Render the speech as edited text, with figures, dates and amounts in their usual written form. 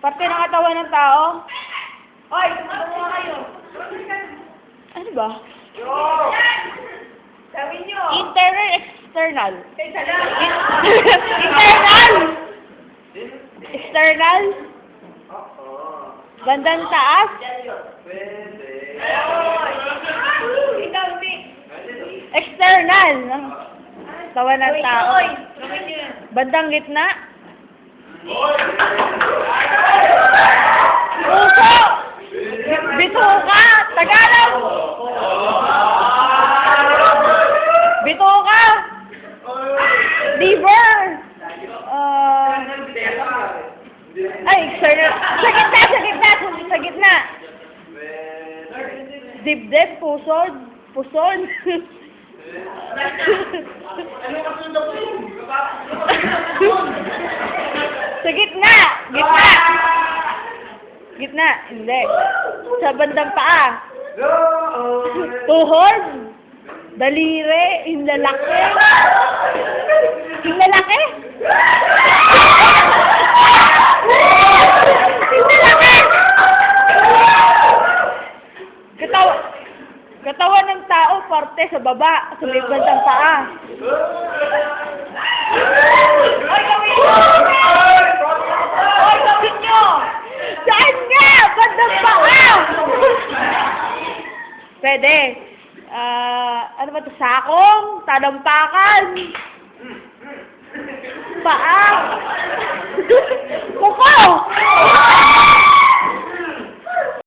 Parte ng katawan ng tao? Oy, tumawa kayo. Ano ba? Sabi nyo. Internal, external. Isa lang. Internal! External? Bandang taas? Ikaw, Nick. External. Ng katawan ng tao. Oy, gawin nyo yan. Bandang gitna? Puso! Bituka! Tagalog! Bituka! Liver! Ay, external. Sa gitna! Sa gitna! Sa gitna! Dibdib, pusod, pusod. Sa gitna! Gitna! Gitna, hindi. Sa bandang paa. Tuhod. Daliri, hinlalaki. Hinlalaki? Hinlalaki! Katawan ng tao, parte sa baba, sa may bandang paa. Oy, gawin nyo. Oy, gawin nyo. Saan nga? Bandang paa! Pwede. Ano ba ito? Sakong? Tadampakan? Paa? Kuko!